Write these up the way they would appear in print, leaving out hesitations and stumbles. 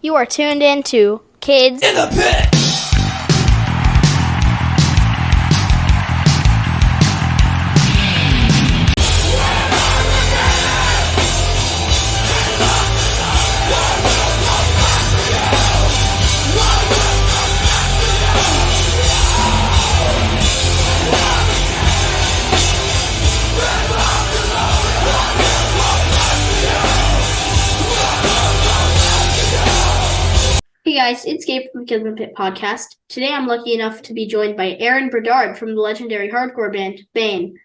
You are tuned in to Kids in the Pit. Hey guys, it's Gabe from the Kids in the Pit podcast. Today I'm lucky enough to be joined by Aaron Bedard from the legendary hardcore band BANE.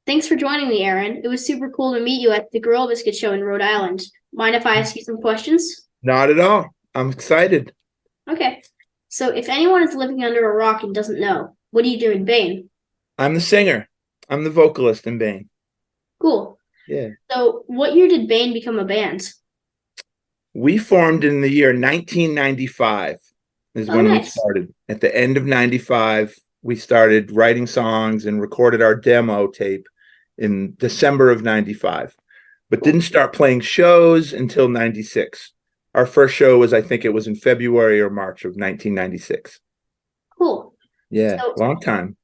Thanks for joining me, Aaron. It was super cool to meet you at the Gorilla Biscuit show in Rhode Island. Mind if I ask you some questions? Not at all. I'm excited. Okay. So if anyone is living under a rock and doesn't know, what do you do in BANE? I'm the singer. I'm the vocalist in BANE. Cool. Yeah. So what year did BANE become a band? We formed in the year 1995 is when we Nice. started. At the end of 95, we started writing songs and recorded our demo tape in December of 95, but didn't start playing shows until 96. Our first show was, I think it was in February or March of 1996. Cool. Yeah, So- long time.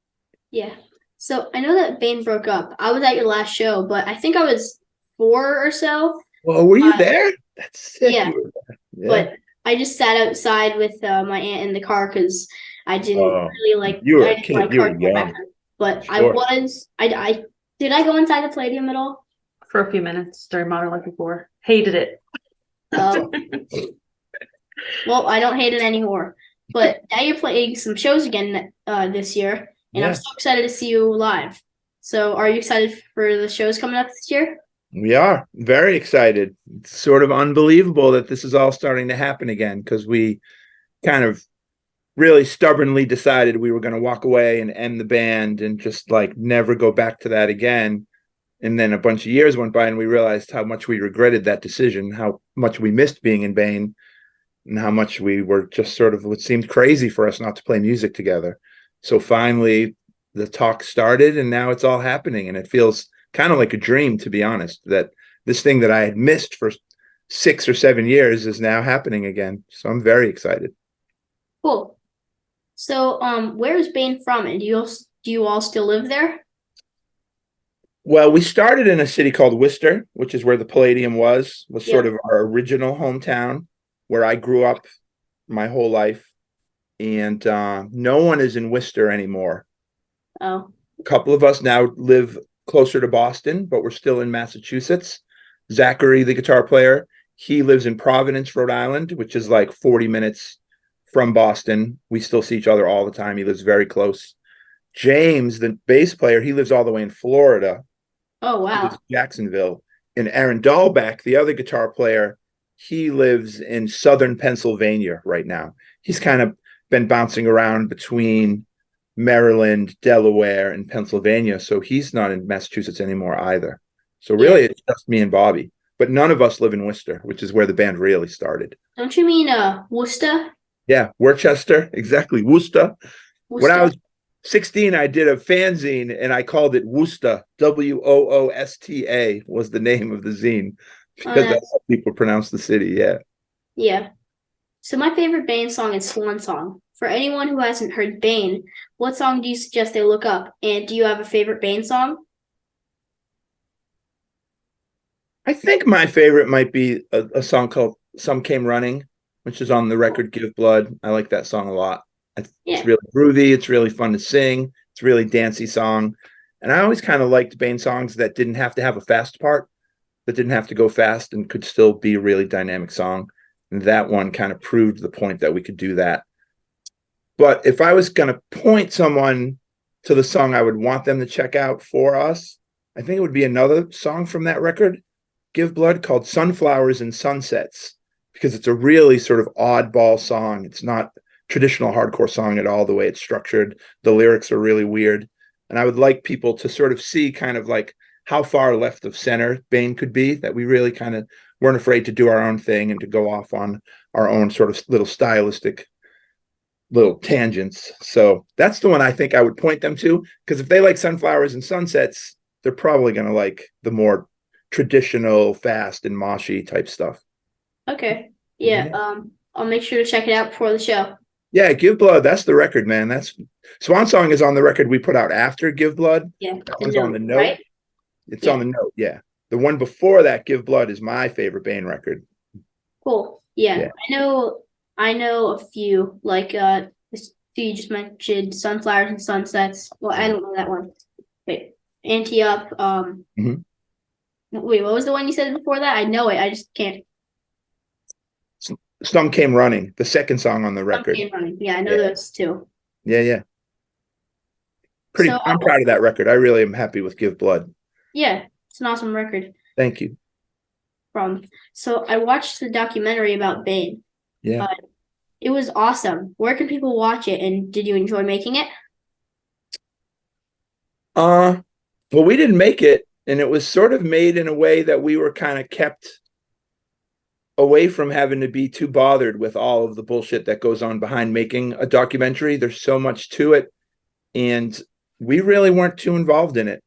Yeah. So I know that BANE broke up. I was at your last show, but I think I was 4 or so. Well, were you there? That's sick. Yeah. You were there. Yeah. But I just sat outside with my aunt in the car because I didn't really like. You were I a didn't kid. like You were hardcore young. back then. But I Sure. was. I did I go inside the Palladium at all? For a few minutes during Modern Life before. Hated it. Oh. Well, I don't hate it anymore. But now you're playing some shows again this year, and I'm Yeah. so excited to see you live. So, are you excited for the shows coming up this year? We are very excited. It's sort of unbelievable that this is all starting to happen again, because we kind of really stubbornly decided we were going to walk away and end the band and just like never go back to that again. And then a bunch of years went by and we realized how much we regretted that decision, how much we missed being in BANE, and how much we were just sort of, it seemed crazy for us not to play music together. So finally the talk started and now it's all happening, and it feels kind of like a dream, to be honest, that this thing that I had missed for 6 or 7 years is now happening again. So I'm very excited. Cool. So, where's BANE from, and do you all still live there? Well, we started in a city called Worcester, which is where the Palladium was sort Yeah. of our original hometown, where I grew up my whole life. And no one is in Worcester anymore. Oh, A couple of us now live closer to Boston, but we're still in Massachusetts. Zachary, the guitar player, he lives in Providence, Rhode Island, which is like 40 minutes from Boston. We still see each other all the time. He lives very close. James, the bass player, he lives all the way in Florida. oh He wow. lives in Jacksonville. And Aaron Dahlbeck, the other guitar player, he lives in southern Pennsylvania right now. He's kind of been bouncing around between Maryland, Delaware, and Pennsylvania. So he's not in Massachusetts anymore either. So really, Yeah. it's just me and Bobby. But none of us live in Worcester, which is where the band really started. Don't you mean Worcester? Yeah, Worcester, exactly, Worcester. When I Worcester? was 16, I did a fanzine and I called it Woosta. Woosta was the name of the zine, because nice. that's how people pronounce the city. Yeah. Yeah. So my favorite BANE song is Swan Song. For anyone who hasn't heard BANE, what song do you suggest they look up? And do you have a favorite BANE song? I think my favorite might be a song called Some Came Running, which is on the record Give Blood. I like that song a lot. Yeah. It's really groovy. It's really fun to sing. It's a really dancey song. And I always kind of liked BANE songs that didn't have to have a fast part, that didn't have to go fast and could still be a really dynamic song. And that one kind of proved the point that we could do that. But if I was going to point someone to the song I would want them to check out for us, I think it would be another song from that record, Give Blood, called Sunflowers and Sunsets, because it's a really sort of oddball song. It's not traditional hardcore song at all, the way it's structured. The lyrics are really weird. And I would like people to sort of see kind of like how far left of center BANE could be, that we really kind of weren't afraid to do our own thing and to go off on our own sort of little stylistic little tangents. So that's the one I think I would point them to, because if they like Sunflowers and Sunsets, they're probably going to like the more traditional, fast and moshy type stuff. Okay. Yeah. Yeah. I'll make sure to check it out before the show. Yeah, Give Blood. That's the record, man. That's Swan Song is on the record we put out after Give Blood. Yeah, That the one's on the note, note. right? It's Yeah. on the note. Yeah, the one before that, Give Blood, is my favorite Bane record. Cool. Yeah. Yeah. I know a few, like you just mentioned Sunflowers and Sunsets. Well, I don't know that one. Wait, Ante Up. Mhm. Wait, what was the one you said before that? I know it. I just can't. Some Came Running, the second song on the record. Came running. Yeah, I know Yeah. those two. Yeah. So I'm proud of that record. I really am happy with Give Blood. yeah, it's an awesome record. Thank you. So I watched the documentary about Bane. Yeah. It was awesome. Where can people watch it? And did you enjoy making it? Well, we didn't make it, and it was sort of made in a way that we were kind of kept away from having to be too bothered with all of the bullshit that goes on behind making a documentary. There's so much to it, and we really weren't too involved in it.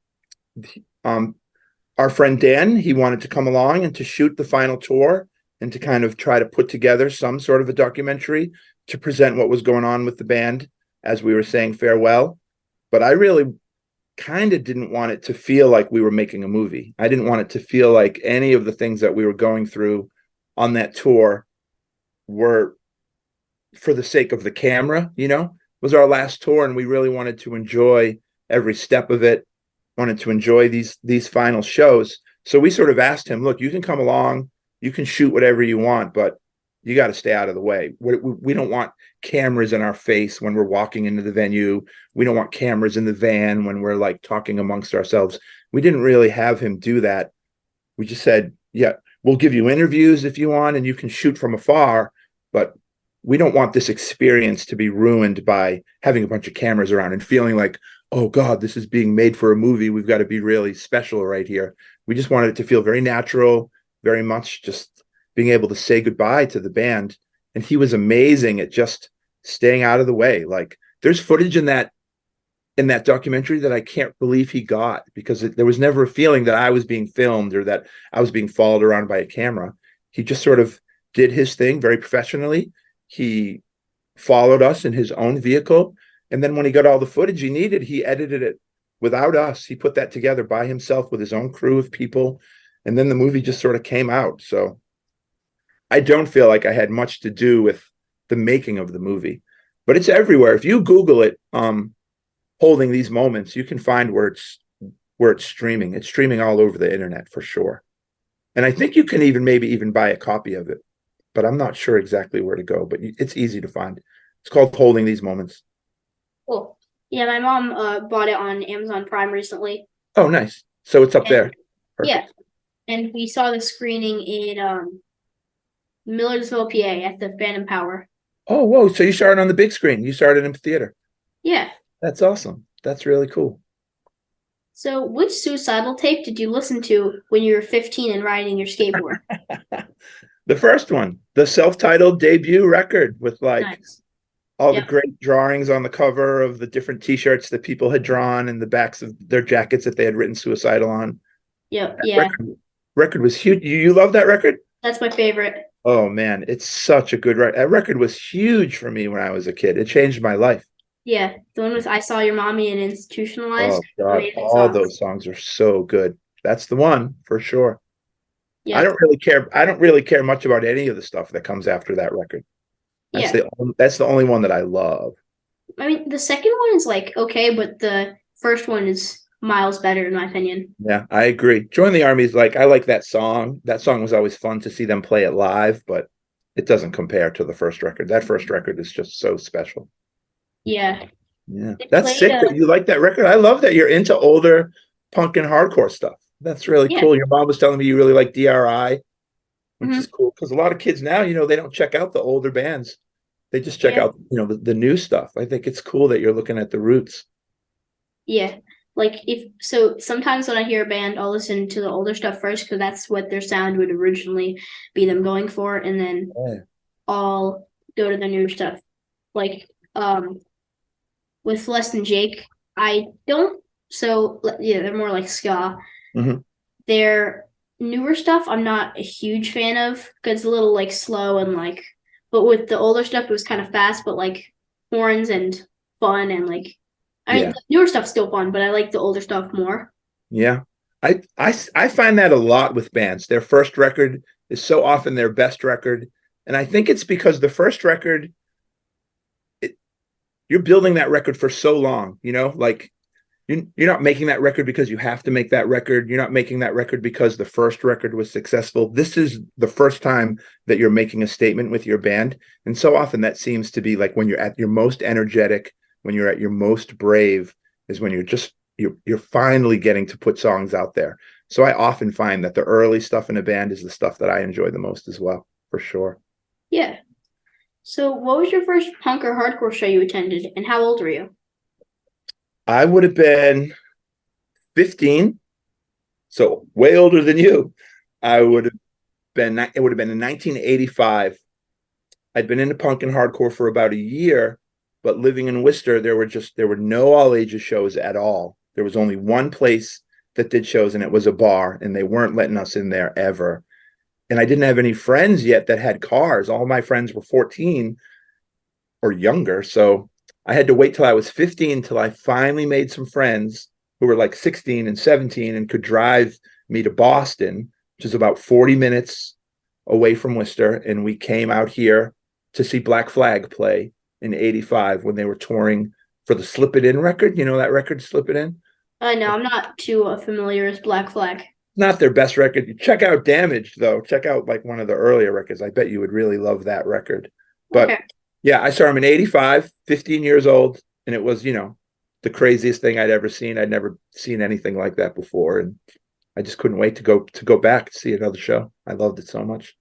Our friend Dan, he wanted to come along and to shoot the final tour and to kind of try to put together some sort of a documentary to present what was going on with the band as we were saying farewell. But I really kind of didn't want it to feel like we were making a movie. I didn't want it to feel like any of the things that we were going through on that tour were for the sake of the camera. It was our last tour, and we really wanted to enjoy every step of it, wanted to enjoy these final shows. So we sort of asked him, look, you can come along, you can shoot whatever you want, but you got to stay out of the way. We don't want cameras in our face when we're walking into the venue. We don't want cameras in the van when we're like talking amongst ourselves. We didn't really have him do that. We just said, yeah, we'll give you interviews if you want, and you can shoot from afar, but we don't want this experience to be ruined by having a bunch of cameras around and feeling like, oh God, this is being made for a movie. We've got to be really special right here. We just wanted it to feel very natural, very much just being able to say goodbye to the band. And he was amazing at just staying out of the way. Like, there's footage in that documentary that I can't believe he got, because there was never a feeling that I was being filmed or that I was being followed around by a camera. He just sort of did his thing very professionally. He followed us in his own vehicle. And then when he got all the footage he needed, he edited it without us. He put that together by himself with his own crew of people. And then the movie just sort of came out. So I don't feel like I had much to do with the making of the movie, but it's everywhere. If you Google it, Holding These Moments, you can find where it's streaming. It's streaming all over the internet for sure. And I think you can maybe even buy a copy of it, but I'm not sure exactly where to go, but it's easy to find. It's called Holding These Moments. Cool. Yeah, my mom bought it on Amazon Prime recently. Oh, nice. So it's up there. Perfect. Yeah. And we saw the screening in Millersville, PA at the Phantom Power. Oh, whoa. So you saw it on the big screen. You saw it in the theater. Yeah. That's awesome. That's really cool. So which suicidal tape did you listen to when you were 15 and riding your skateboard? The first one, the self-titled debut record with Nice. all Yep. the great drawings on the cover of the different t-shirts that people had drawn and the backs of their jackets that they had written suicidal on. Yep. That Yeah. record was huge. You love that record? That's my favorite. Oh man, it's such a good record. That record was huge for me when I was a kid. It changed my life. Yeah. The one with I Saw Your Mommy and Institutionalized. Oh God, Amazing all songs. those songs are so good. That's the one for sure. Yeah. I don't really care much about any of the stuff that comes after that record. That's the only one that I love. I mean, the second one is like okay, but the first one is miles better in my opinion. Yeah, I agree. Join the Army is I like that song. That song was always fun to see them play it live, but it doesn't compare to the first record. That first record is just so special. Yeah. Yeah, They that's played, sick that you like that record. I love that you're into older punk and hardcore stuff. That's really Yeah. cool. Your mom was telling me you really like DRI, which Mhm. is cool because a lot of kids now, they don't check out the older bands. They just check Yeah. out, the new stuff. I think it's cool that you're looking at the roots. Yeah. Like sometimes when I hear a band, I'll listen to the older stuff first because that's what their sound would originally be them going for, and then Yeah. I'll go to the newer stuff. Like with Less Than Jake, I don't. So yeah, they're more like ska. Mhm. Their newer stuff, I'm not a huge fan of because it's a little like slow and like but with the older stuff, it was kind of fast, but like horns and fun and like. I mean, Yeah. the newer stuff's still fun, but I like the older stuff more. Yeah. I find that a lot with bands. Their first record is so often their best record. And I think it's because the first record, you're building that record for so long, like you're not making that record because you have to make that record. You're not making that record because the first record was successful. This is the first time that you're making a statement with your band. And so often that seems to be like when you're at your most energetic, when you're at your most brave, is when you're finally getting to put songs out there. So I often find that the early stuff in a band is the stuff that I enjoy the most as well, for sure. Yeah. So, what was your first punk or hardcore show you attended, and how old were you? I would have been 15, so way older than you. I would have it would have been in 1985. I'd been into punk and hardcore for about a year, but living in Worcester, there were no all ages shows at all. There was only one place that did shows, and it was a bar, and they weren't letting us in there ever. And I didn't have any friends yet that had cars. All my friends were 14 or younger. So I had to wait till I was 15 till I finally made some friends who were like 16 and 17 and could drive me to Boston, which is about 40 minutes away from Worcester. And we came out here to see Black Flag play in 85 when they were touring for the Slip It In record. You know that record, Slip It In? No, I'm not too familiar with Black Flag. Not their best record. Check out Damaged, though. Check out like one of the earlier records. I bet you would really love that record. But Okay. yeah, I saw him in 85, 15 years old. And it was, the craziest thing I'd ever seen. I'd never seen anything like that before. And I just couldn't wait to go back to see another show. I loved it so much.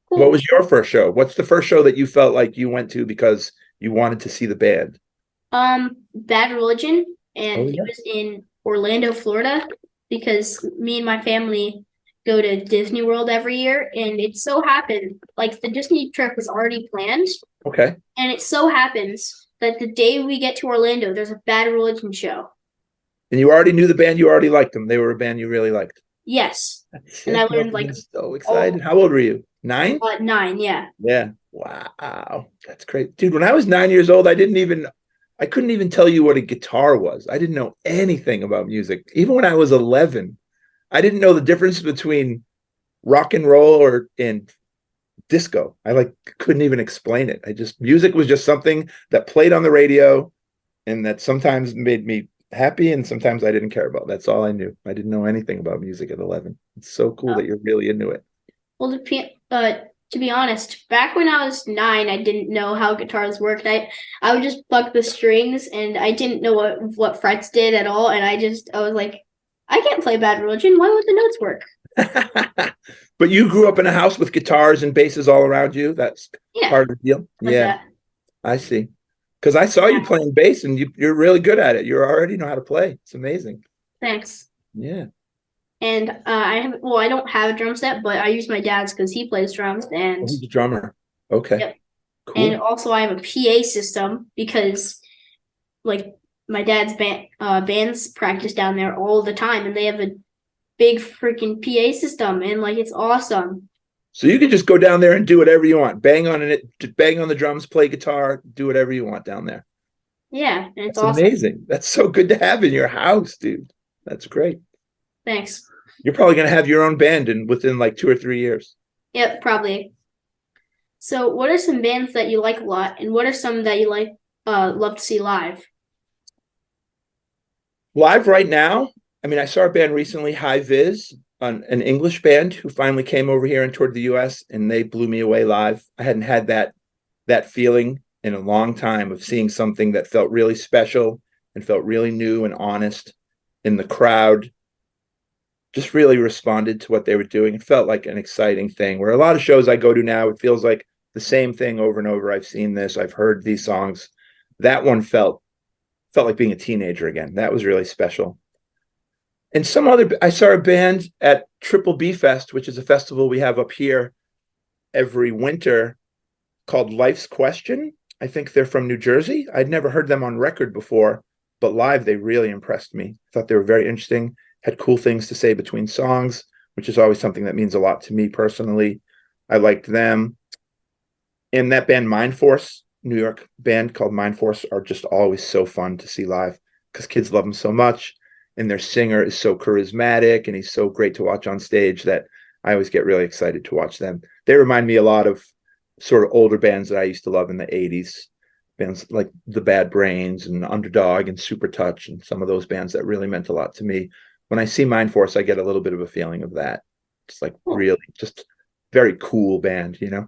Cool. What was your first show? What's the first show that you felt like you went to because you wanted to see the band? Bad Religion, and Oh, yeah. it was in Orlando, Florida, because me and my family go to Disney World every year, and it so happened, like the Disney trip was already planned, Okay. and it so happens that the day we get to Orlando, there's a Bad Religion show. And you already knew the band, you already liked them. They were a band you really liked. Yes, and I learned like so excited. How old were you? 9? 9, yeah. Yeah. Wow. That's great. Dude, when I was 9 years old, I couldn't even tell you what a guitar was. I didn't know anything about music. Even when I was 11, I didn't know the difference between rock and roll and disco. I couldn't even explain it. Music was just something that played on the radio and that sometimes made me happy and sometimes I didn't care about. That's all I knew. I didn't know anything about music at 11. It's so cool that you're really into it. Well, to be honest, back when I was 9, I didn't know how guitars worked. I would just pluck the strings, and I didn't know what frets did at all. And I was like, I can't play Bad Religion. Why would the notes work? But you grew up in a house with guitars and basses all around you. That's part of the deal. Like Yeah, that. I see. Because I saw you playing bass, and you're really good at it. You already know how to play. It's amazing. Thanks. Yeah. And I don't have a drum set, but I use my dad's because he plays drums. And He's a drummer. Okay. Yep. Cool. And also I have a PA system because like my dad's bands practice down there all the time, and they have a big freaking PA system, and like it's awesome. So you can just go down there and do whatever you want. Bang on the drums, play guitar, do whatever you want down there. Yeah, and it's That's awesome. amazing. That's so good to have in your house, dude. That's great. Thanks. You're probably going to have your own band within like 2 or 3 years. Yep, probably. So, what are some bands that you like a lot, and what are some that you love to see live? Live right now, I saw a band recently, High Viz, an English band who finally came over here and toured the US, and they blew me away live. I hadn't had that feeling in a long time of seeing something that felt really special and felt really new and honest, in the crowd just really responded to what they were doing. It felt like an exciting thing, where a lot of shows I go to now, it feels like the same thing over and over. I've seen this, I've heard these songs. That one felt like being a teenager again. That was really special. And I saw a band at Triple B Fest, which is a festival we have up here every winter, called Life's Question. I think they're from New Jersey. I'd never heard them on record before, but live, they really impressed me. I thought they were very interesting, had cool things to say between songs, which is always something that means a lot to me personally. I liked them. And that band Mind Force, New York band called Mind Force, are just always so fun to see live because kids love them so much. And their singer is so charismatic and he's so great to watch on stage that I always get really excited to watch them. They remind me a lot of sort of older bands that I used to love in the 80s. Bands like the Bad Brains and Underdog and Super Touch and some of those bands that really meant a lot to me. When I see Mind Force, I get a little bit of a feeling of that. It's like really just very cool band, you know?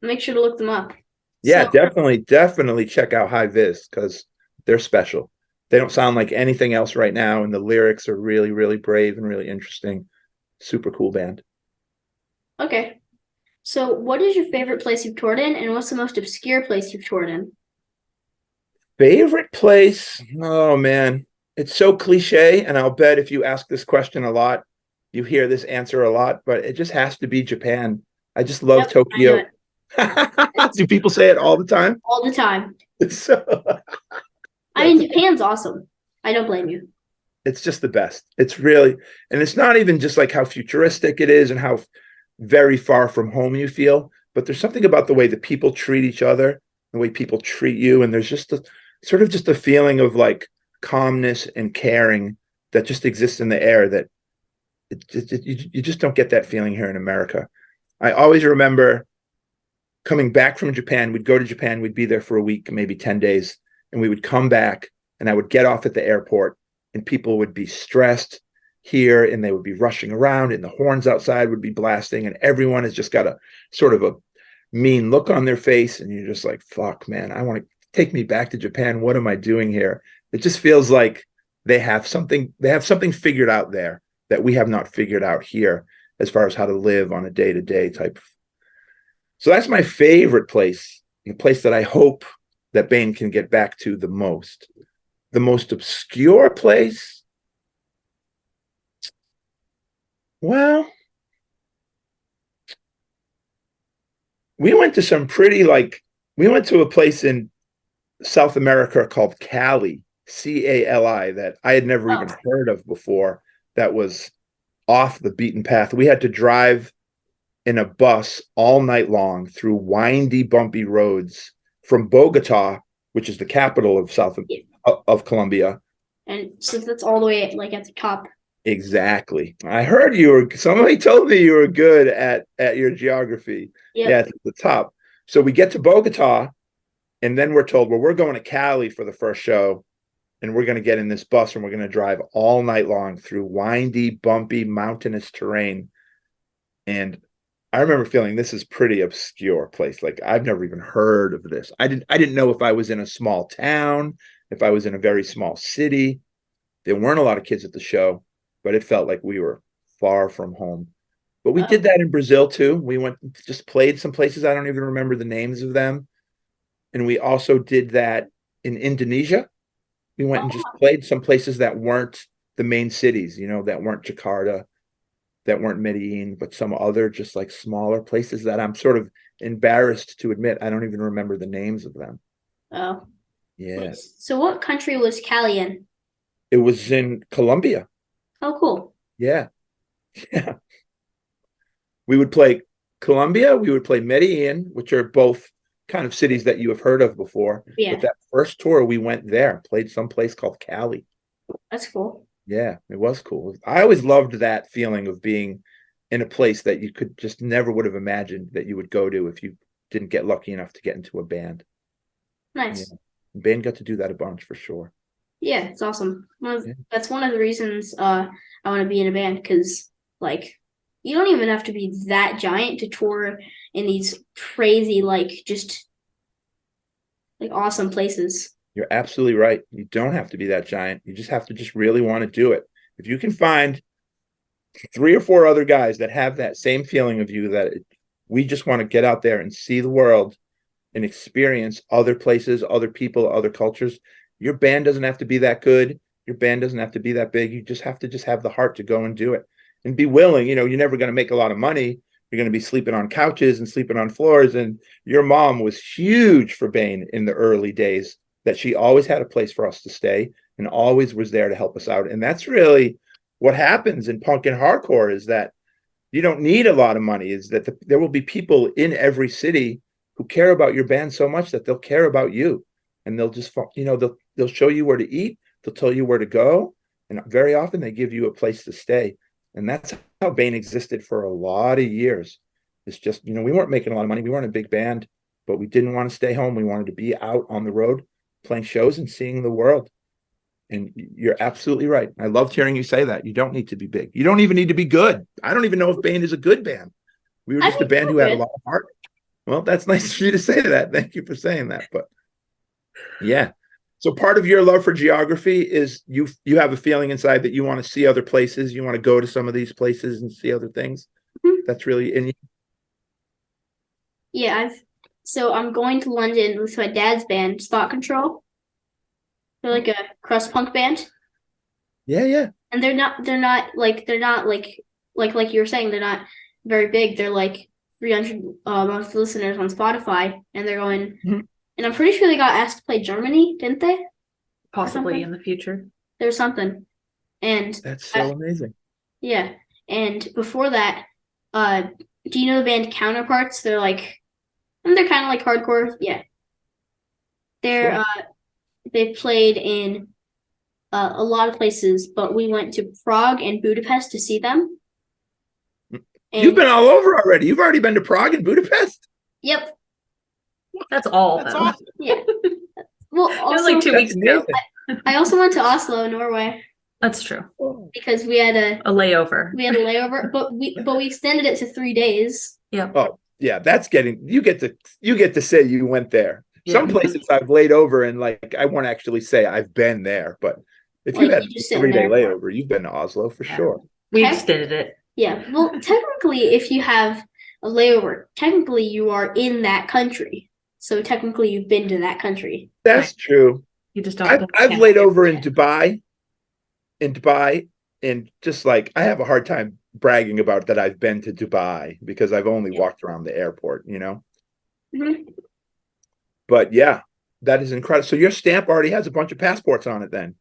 Make sure to look them up. Yeah, So, definitely check out High Vis because they're special. They don't sound like anything else right now, and the lyrics are really, really brave and really interesting. Super cool band. okay. So, what is your favorite place you've toured in, and what's the most obscure place you've toured in? Favorite place? Oh man, it's so cliche, and I'll bet if you ask this question a lot, you hear this answer a lot, but it just has to be Japan. I just love Yep, I knew Tokyo. it. Do people say it all the time? All the time. It's so I mean, Japan's awesome. I don't blame you. it's just the best. It's really, and it's not even just like how futuristic it is and how very far from home you feel, but there's something about the way that people treat each other, the way people treat you, and there's just a sort of just a feeling of like calmness and caring that just exists in the air that you just don't get that feeling here in America. I always remember coming back from Japan. We'd go to Japan, we'd be there for a week, maybe 10 days, and we would come back and I would get off at the airport and people would be stressed here and they would be rushing around and the horns outside would be blasting and everyone has just got a sort of a mean look on their face and you're just like, fuck, man, I want to take me back to Japan. What am I doing here? It just feels like they have something figured out there that we have not figured out here as far as how to live on a day-to-day type. So that's my favorite place, the place that I hope that BANE can get back to the most. The most obscure place? Well, we went to a place in South America called Cali, Cali, that I had never even heard of before. That was off the beaten path. We had to drive in a bus all night long through windy, bumpy roads from Bogota, which is the capital of Colombia. And so that's all the way like at the top. Exactly. I heard somebody told me you were good at your geography. Yep. Yeah, at the top. So we get to Bogota and then we're told, well, we're going to Cali for the first show and we're going to get in this bus and we're going to drive all night long through windy, bumpy, mountainous terrain. And I remember feeling this is pretty obscure place. Like I've never even heard of this. I didn't know if I was in a small town, if I was in a very small city. There weren't a lot of kids at the show, but it felt like we were far from home. But we did that in Brazil too. We just played some places. I don't even remember the names of them. And we also did that in Indonesia. We went and just played some places that weren't the main cities, that weren't Jakarta, that weren't Medellin, but some other just like smaller places that I'm sort of embarrassed to admit. I don't even remember the names of them. Oh. Yeah. So what country was Cali in? It was in Colombia. Oh, cool. Yeah. Yeah. We would play Colombia, we would play Medellin, which are both kind of cities that you have heard of before. Yeah. But that first tour, we went there, played some place called Cali. That's cool. Yeah, it was cool. I always loved that feeling of being in a place that you could just never would have imagined that you would go to if you didn't get lucky enough to get into a band. Nice. Yeah. Band got to do that a bunch for sure. Yeah, it's awesome. That's one of the reasons I want to be in a band because, like, you don't even have to be that giant to tour in these crazy, like, just like awesome places. You're absolutely right. You don't have to be that giant. You just have to just really want to do it. If you can find 3 or 4 other guys that have that same feeling of you, that we just want to get out there and see the world and experience other places, other people, other cultures. Your band doesn't have to be that good. Your band doesn't have to be that big. You just have to have the heart to go and do it and be willing. You're never going to make a lot of money. You're going to be sleeping on couches and sleeping on floors. And your mom was huge for BANE in the early days, that she always had a place for us to stay and always was there to help us out. And that's really what happens in punk and hardcore, is that you don't need a lot of money, is that there will be people in every city who care about your band so much that they'll care about you, and they'll just, they'll show you where to eat, they'll tell you where to go, and very often they give you a place to stay. And that's how BANE existed for a lot of years. It's just, we weren't making a lot of money. We weren't a big band, but we didn't want to stay home. We wanted to be out on the road, playing shows and seeing the world. And you're absolutely right. I loved hearing you say that. You don't need to be big. You don't even need to be good. I don't even know if BANE is a good band. We were just a band who had a lot of heart. Well, that's nice for you to say that. Thank you for saying that. But yeah. So part of your love for geography is you have a feeling inside that you want to see other places. You want to go to some of these places and see other things. Mm-hmm. That's really in you. Yeah, so I'm going to London with my dad's band, Spot Control. They're like a crust punk band. Yeah. And they're not like you were saying, they're not very big. They're like 300 monthly listeners on Spotify, and they're going. Mm-hmm. And I'm pretty sure they got asked to play Germany, didn't they? Possibly in the future. There's something, and that's so amazing. Yeah, and before that, do you know the band Counterparts? They're kind of like hardcore. Yeah, they're they played in a lot of places, but we went to Prague and Budapest to see them. And you've been all over already. You've already been to Prague and Budapest. Yep. That's all. That's awesome. Yeah. Well, also, it was like 2 weeks ago. I also went to Oslo, Norway. That's true. Because we had a layover. We had a layover, but we extended it to 3 days. Yeah. Oh, yeah. That's you get to say you went there. Yeah. Some places I've laid over and I won't actually say I've been there, but if you had a 3-day layover, you've been to Oslo for sure. We extended it. Yeah. Well, technically, if you have a layover, technically you are in that country. So technically you've been to that country. That's true. You just don't. I've laid over in Dubai, and just I have a hard time bragging about that I've been to Dubai because I've only walked around the airport, Mm-hmm. But yeah, that is incredible. So your stamp already has a bunch of passports on it then.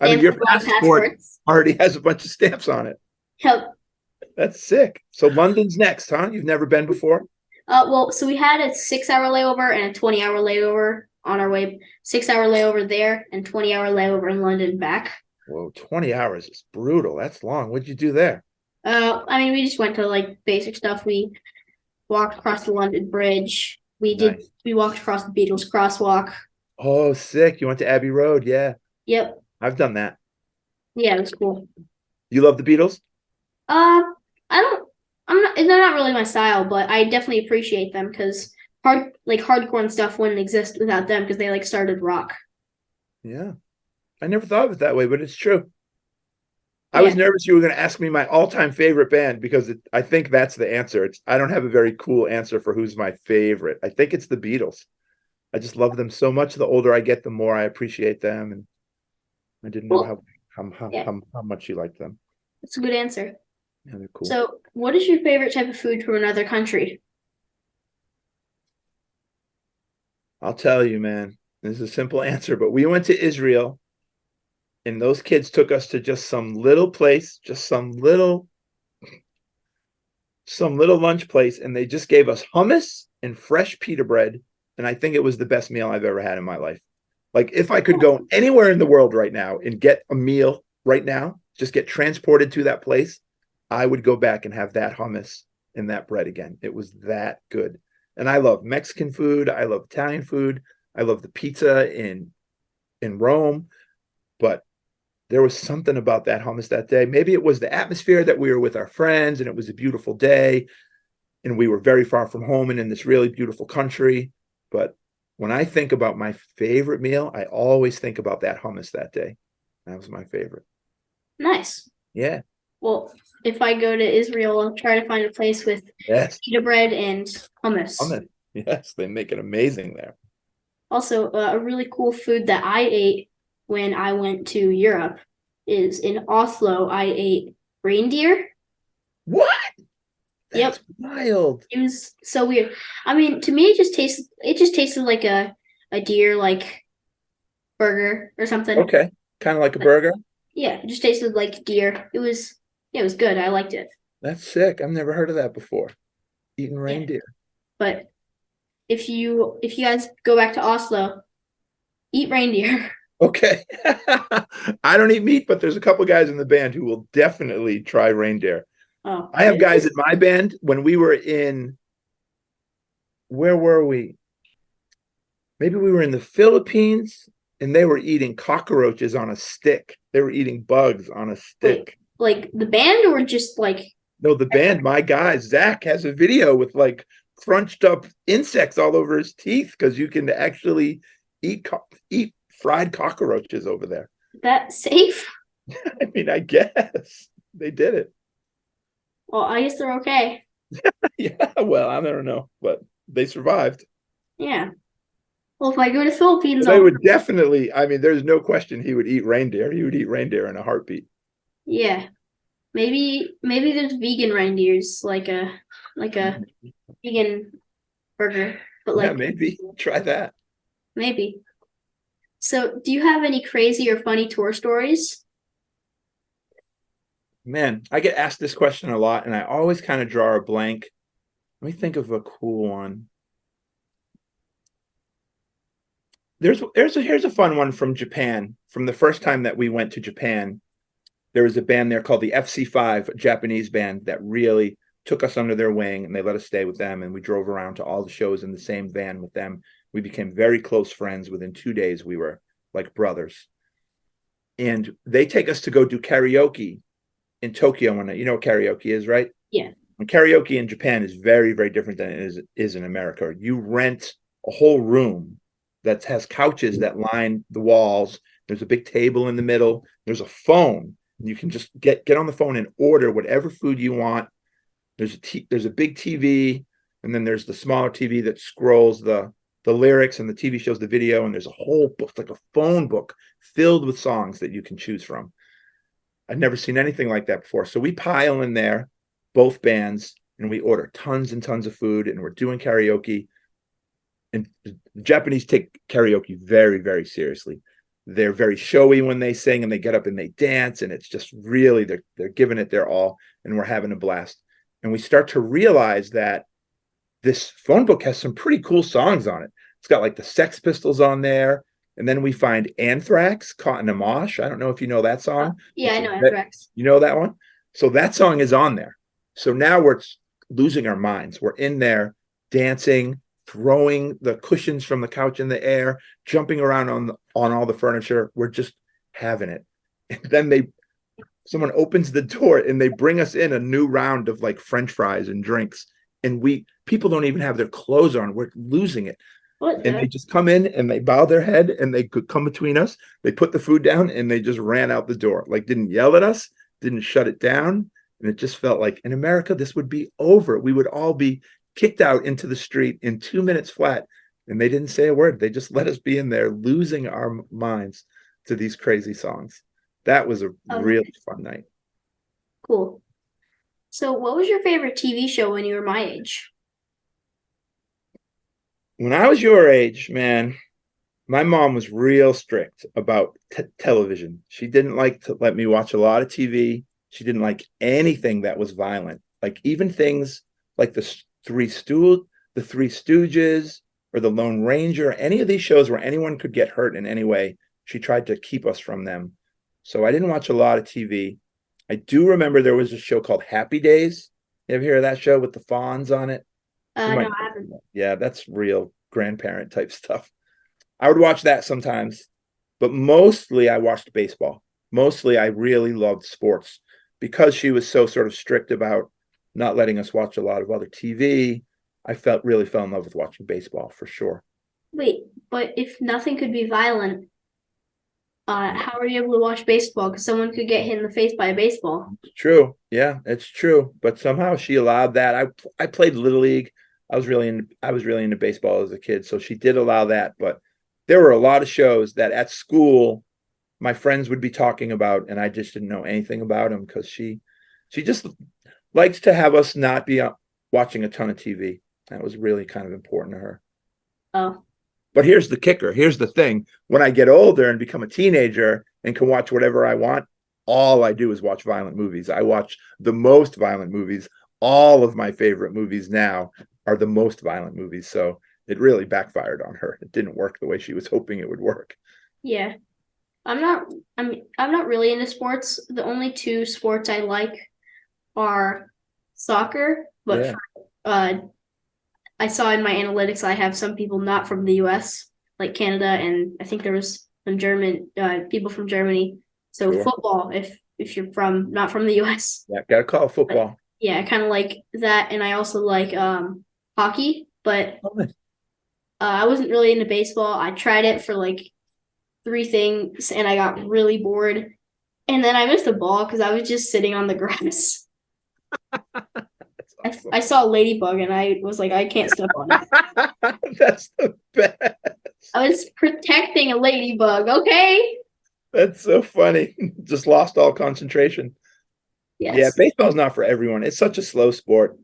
Your passport already has a bunch of stamps on it. Yep. That's sick. So London's next, huh? You've never been before? Well, so we had a 6-hour layover and a 20-hour layover on our way. 6-hour layover there and 20-hour layover in London back. Whoa, 20 hours is brutal. That's long. What'd you do there? We just went to basic stuff. We walked across the London Bridge. We walked across the Beatles crosswalk. Oh, sick. You went to Abbey Road, yeah. Yep. I've done that. Yeah, it was cool. You love the Beatles? They're not really my style, but I definitely appreciate them because hardcore and stuff wouldn't exist without them because they started rock. Yeah. I never thought of it that way, but it's true. I was nervous you were going to ask me my all-time favorite band because I think that's the answer. I don't have a very cool answer for who's my favorite. I think it's the Beatles. I just love them so much. The older I get, the more I appreciate them, and I didn't know how much you liked them. That's a good answer. Yeah, they're cool. So, what is your favorite type of food from another country? I'll tell you, man. This is a simple answer, but we went to Israel. And those kids took us to just some little place, just some little lunch place, and they just gave us hummus and fresh pita bread. And I think it was the best meal I've ever had in my life. If I could go anywhere in the world right now and get a meal right now, just get transported to that place, I would go back and have that hummus and that bread again. It was that good. And I love Mexican food. I love Italian food. I love the pizza in Rome. But there was something about that hummus that day. Maybe it was the atmosphere that we were with our friends and it was a beautiful day and we were very far from home and in this really beautiful country. But when I think about my favorite meal, I always think about that hummus that day. That was my favorite. Nice. Yeah. Well, if I go to Israel, I'll try to find a place with pita bread and hummus. Hummus. Yes, they make it amazing there. Also, a really cool food that I ate when I went to Europe is in Oslo. I ate reindeer. What? That's wild. It was so weird. To me, it just tasted like a deer burger or something. Okay, kind of like a burger. Yeah, it just tasted like deer. It was good. I liked it. That's sick. I've never heard of that before. Eating reindeer. But if you guys go back to Oslo, eat reindeer. Okay. I don't eat meat, but there's a couple guys in the band who will definitely try reindeer. Oh, I have guys in my band when we were in, where were we? Maybe we were in the Philippines and they were eating cockroaches on a stick. They were eating bugs on a stick. Like the band or just like No, the band, my guy, Zach, has a video with like crunched up insects all over his teeth because you can actually eat fried cockroaches over there. that safe? I mean, I guess they did it. Well, I guess they're okay. Yeah, well, I don't know, but they survived. Yeah. Well, if I go to Philippines, They I'll would definitely, I mean, there's no question he would eat reindeer. He would eat reindeer in a heartbeat. yeah. Maybe there's vegan reindeers, like a vegan burger. But Yeah, like maybe try that. maybe. So do you have any crazy or funny tour stories? Man, I get asked this question a lot, and I always kind of draw a blank. Let me think of a cool one. Here's a fun one from Japan. From the first time that we went to Japan, there was a band there called the FC5, a Japanese band that really took us under their wing, and they let us stay with them. And we drove around to all the shows in the same van with them. We became very close friends. Within 2 days, we were like brothers. And they take us to go do karaoke in Tokyo. When you know what karaoke is, right? Yeah. And karaoke in Japan is very, very different than it is in America. You rent a whole room that has couches that line the walls. There's a big table in the middle. There's a phone. You can just get on the phone and order whatever food you want. There's a big TV, and then there's the smaller TV that scrolls the lyrics, and the TV shows the video, and there's a whole book, like a phone book filled with songs that you can choose from. I've never seen anything like that before. So we pile in there, both bands, and we order tons and tons of food, and we're doing karaoke. And the Japanese take karaoke very, very seriously. They're very showy when they sing, and they get up and they dance, and it's just really they're giving it their all, and we're having a blast. And we start to realize that this phone book has some pretty cool songs on it. It's got like the Sex Pistols on there, and then we find Anthrax, Caught in a Mosh. I don't know if you know that song. Yeah, I know Anthrax. You know that one? So that song is on there. So now we're losing our minds. We're in there dancing, throwing the cushions from the couch in the air, jumping around on all the furniture. We're just having it. And then someone opens the door and they bring us in a new round of like French fries and drinks. And people don't even have their clothes on. We're losing it. And they just come in and they bow their head and they could come between us. They put the food down and they just ran out the door. Like, didn't yell at us, didn't shut it down. And it just felt like in America, this would be over. We would all be kicked out into the street in 2 minutes flat. And they didn't say a word. They just let us be in there losing our minds to these crazy songs. That was a really fun night. Cool. So what was your favorite TV show when you were my age? When I was your age, man, my mom was real strict about television. She didn't like to let me watch a lot of TV. She didn't like anything that was violent. Like even things like the Three Stooges or the Lone Ranger, any of these shows where anyone could get hurt in any way, she tried to keep us from them. So I didn't watch a lot of TV. I do remember there was a show called Happy Days. You ever hear of that show with the fawns on it? No, I haven't. Yeah, that's real grandparent type stuff. I would watch that sometimes, but mostly I watched baseball. Mostly I really loved sports because she was so sort of strict about not letting us watch a lot of other TV. I really fell in love with watching baseball for sure. Wait, but if nothing could be violent, how are you able to watch baseball? Because someone could get hit in the face by a baseball. It's true. Yeah, it's true. But somehow she allowed that. I played Little League. I was really into baseball as a kid, so she did allow that. But there were a lot of shows that at school my friends would be talking about, and I just didn't know anything about them because she just likes to have us not be watching a ton of TV. That was really kind of important to her. Oh. But here's the kicker. Here's the thing. When I get older and become a teenager and can watch whatever I want, all I do is watch violent movies. I watch the most violent movies. All of my favorite movies now are the most violent movies. So it really backfired on her. It didn't work the way she was hoping it would work. Yeah. I'm not really into sports. The only two sports I like are soccer, but Yeah. I saw in my analytics I have some people not from the US, like Canada, and I think there was some German people from Germany. So Sure. football, if you're from not from the US. Yeah, gotta call it football. Yeah, I kind of like that, and I also like hockey, but Oh, nice. I wasn't really into baseball. I tried it for like 3 things, and I got really bored. And then I missed the ball because I was just sitting on the grass. That's I saw a ladybug, and I was like, I can't step on it. awesome. That's the best. I was protecting a ladybug. Okay. That's so funny. Just lost all concentration. Yes. Yeah, baseball's not for everyone. It's such a slow sport.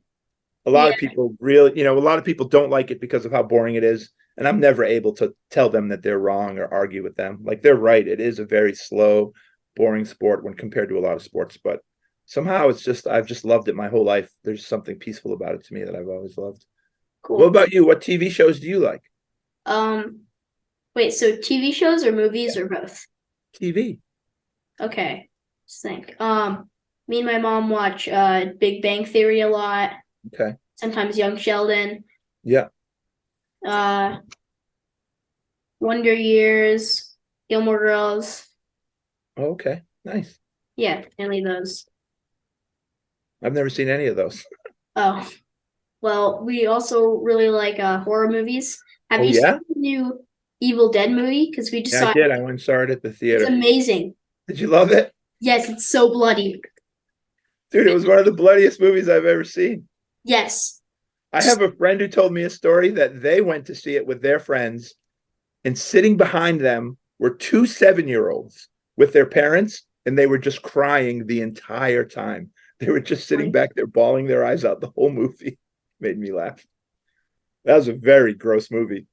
A lot of people really, a lot of people don't like it because of how boring it is. And I'm never able to tell them that they're wrong or argue with them. Like, they're right. It is a very slow, boring sport when compared to a lot of sports. But somehow I've just loved it my whole life. There's something peaceful about it to me that I've always loved. Cool. What about you? What TV shows do you like? Wait, so TV shows or movies or both? TV. Okay. Just think. Me and my mom watch Big Bang Theory a lot. Okay. Sometimes Young Sheldon. Yeah. Wonder Years, Gilmore Girls. Oh, okay. Nice. Yeah, mainly those. I've never seen any of those. Oh, well, we also really like horror movies. Have Oh, you yeah? seen the new Evil Dead movie? Because we just Yeah, saw I it. did. I went and saw it at the It's theater. amazing. Did you love it? Yes, it's so bloody. Dude, it was one of the bloodiest movies I've ever seen. Yes. I have a friend who told me a story that they went to see it with their friends, and sitting behind them were two 7-year-olds with their parents, and they were just crying the entire time. They were just sitting back there, bawling their eyes out the whole movie. Made me laugh. That was a very gross movie.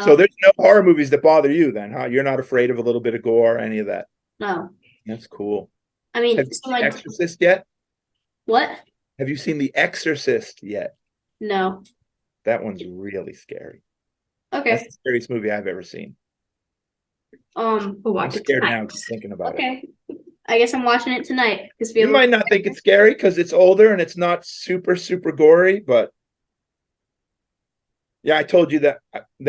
So there's no horror movies that bother you then, huh? You're not afraid of a little bit of gore or any of that. No. That's cool. I mean, Have you seen The Exorcist yet? What? Have you seen The Exorcist yet? No. That one's really scary. Okay. That's the scariest movie I've ever seen. We'll I'm watch it scared tonight. now just thinking about it. Okay. I guess I'm watching it tonight because we You have might not think it's scary because it's older and it's not super, super gory, but yeah, I told you that